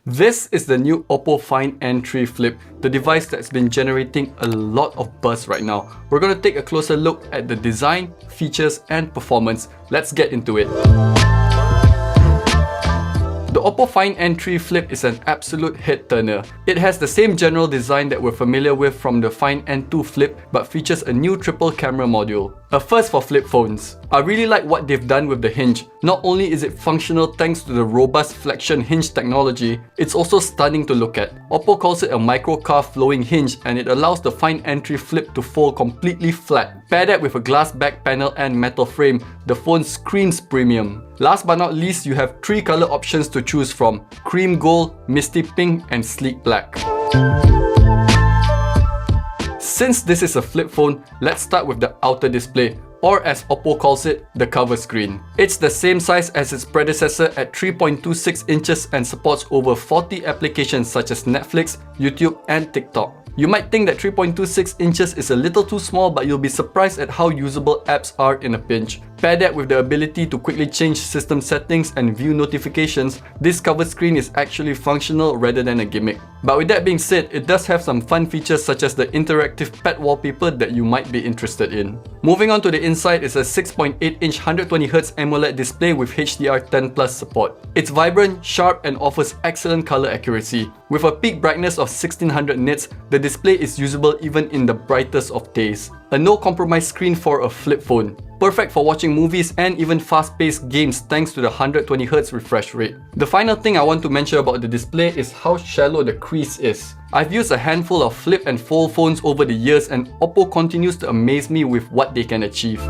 This is the new Oppo Find N3 Flip, the device that's been generating a lot of buzz right now. We're going to take a closer look at the design, features and performance. Let's get into it. The Oppo Find N3 Flip is an absolute head-turner. It has the same general design that we're familiar with from the Find N2 Flip, but features a new triple camera module. A first for flip phones. I really like what they've done with the hinge. Not only is it functional thanks to the robust flexion hinge technology, it's also stunning to look at. Oppo calls it a micro-carved flowing hinge, and it allows the Find N3 Flip to fold completely flat. Pair that with a glass back panel and metal frame, the phone screams premium. Last but not least, you have 3 color options to choose from: cream gold, misty pink and sleek black. Since this is a flip phone, let's start with the outer display, or as Oppo calls it, the cover screen. It's the same size as its predecessor at 3.26 inches and supports over 40 applications such as Netflix, YouTube and TikTok. You might think that 3.26 inches is a little too small, but you'll be surprised at how usable apps are in a pinch. Pair that with the ability to quickly change system settings and view notifications, this cover screen is actually functional rather than a gimmick. But with that being said, it does have some fun features such as the interactive pet wallpaper that you might be interested in. Moving on to the inside is a 6.8-inch 120Hz AMOLED display with HDR10+ support. It's vibrant, sharp and offers excellent color accuracy. With a peak brightness of 1600 nits, the display is usable even in the brightest of days. A no-compromise screen for a flip phone. Perfect for watching movies and even fast-paced games thanks to the 120Hz refresh rate. The final thing I want to mention about the display is how shallow the crease is. I've used a handful of flip and fold phones over the years, and Oppo continues to amaze me with what they can achieve.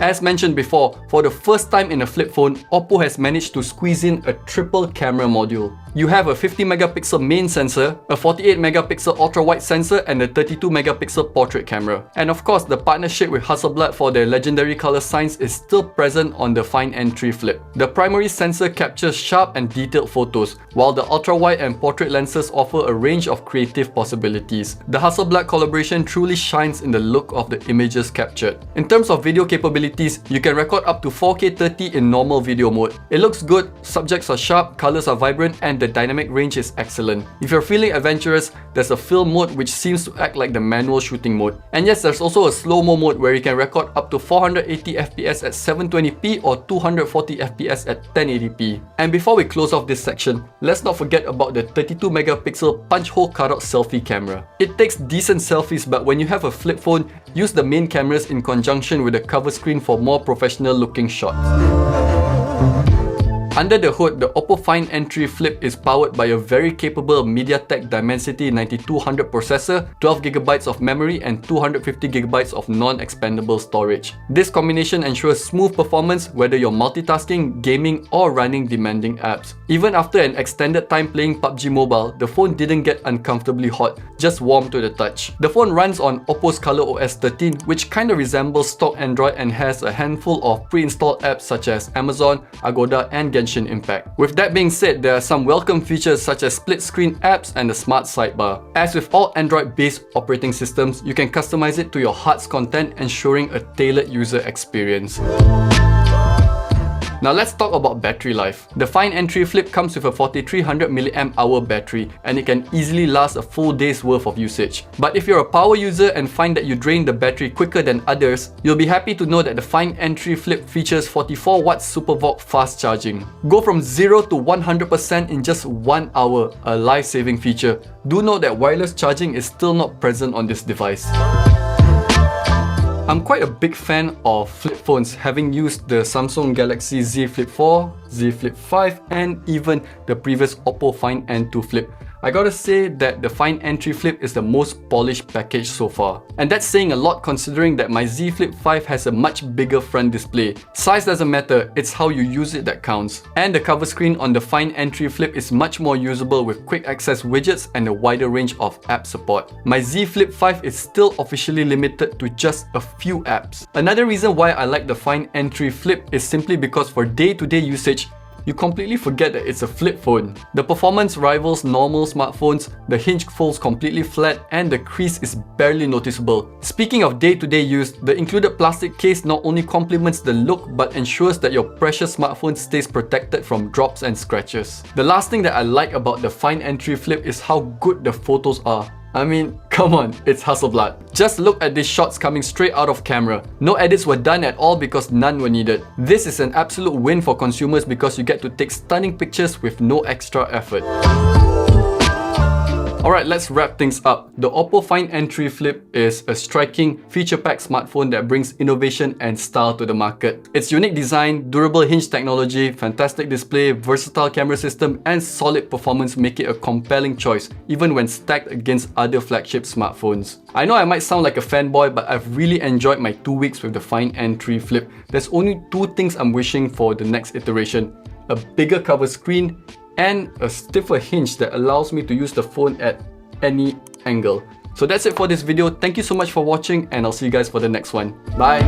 As mentioned before, for the first time in a flip phone, Oppo has managed to squeeze in a triple camera module. You have a 50-megapixel main sensor, a 48-megapixel ultra-wide sensor and a 32-megapixel portrait camera. And of course, the partnership with Hasselblad for their legendary color science is still present on the Find N3 Flip. The primary sensor captures sharp and detailed photos, while the ultra-wide and portrait lenses offer a range of creative possibilities. The Hasselblad collaboration truly shines in the look of the images captured. In terms of video capabilities, you can record up to 4K 30 in normal video mode. It looks good, subjects are sharp, colors are vibrant and the dynamic range is excellent. If you're feeling adventurous, there's a film mode which seems to act like the manual shooting mode. And yes, there's also a slow-mo mode where you can record up to 480 FPS at 720p or 240 FPS at 1080p. And before we close off this section, let's not forget about the 32-megapixel punch-hole cutout selfie camera. It takes decent selfies, but when you have a flip phone, use the main cameras in conjunction with the cover screen for more professional-looking shots. Under the hood, the Oppo Find N3 Flip is powered by a very capable MediaTek Dimensity 9200 processor, 12GB of memory and 250GB of non-expandable storage. This combination ensures smooth performance whether you're multitasking, gaming or running demanding apps. Even after an extended time playing PUBG Mobile, the phone didn't get uncomfortably hot, just warm to the touch. The phone runs on Oppo's ColorOS 13, which kinda resembles stock Android and has a handful of pre-installed apps such as Amazon, Agoda and Genshin Impact. With that being said, there are some welcome features such as split screen apps and the smart sidebar. As with all Android-based operating systems, you can customize it to your heart's content, ensuring a tailored user experience. Now let's talk about battery life. The Find N3 Flip comes with a 4300 mAh battery, and it can easily last a full day's worth of usage. But if you're a power user and find that you drain the battery quicker than others, you'll be happy to know that the Find N3 Flip features 44 watts SuperVault fast charging. Go from 0 to 100% in just 1 hour, a life-saving feature. Do note that wireless charging is still not present on this device. I'm quite a big fan of flip phones, having used the Samsung Galaxy Z Flip 4, Z Flip 5 and even the previous Oppo Find N2 Flip. I gotta say that the Find N3 Flip is the most polished package so far. And that's saying a lot considering that my Z Flip 5 has a much bigger front display. Size doesn't matter, it's how you use it that counts. And the cover screen on the Find N3 Flip is much more usable with quick access widgets and a wider range of app support. My Z Flip 5 is still officially limited to just a few apps. Another reason why I like the Find N3 Flip is simply because for day-to-day usage, you completely forget that it's a flip phone. The performance rivals normal smartphones, the hinge folds completely flat, and the crease is barely noticeable. Speaking of day-to-day use, the included plastic case not only complements the look but ensures that your precious smartphone stays protected from drops and scratches. The last thing that I like about the fine entry flip is how good the photos are. I mean, come on, it's Hasselblad. Just look at these shots coming straight out of camera. No edits were done at all because none were needed. This is an absolute win for consumers because you get to take stunning pictures with no extra effort. Alright, let's wrap things up. The Oppo Fine Entry Flip is a striking, feature-packed smartphone that brings innovation and style to the market. Its unique design, durable hinge technology, fantastic display, versatile camera system, and solid performance make it a compelling choice, even when stacked against other flagship smartphones. I know I might sound like a fanboy, but I've really enjoyed my 2 weeks with the Fine Entry Flip. There's only 2 things I'm wishing for the next iteration: a bigger cover screen and a stiffer hinge that allows me to use the phone at any angle. So that's it for this video. Thank you so much for watching, and I'll see you guys for the next one. Bye!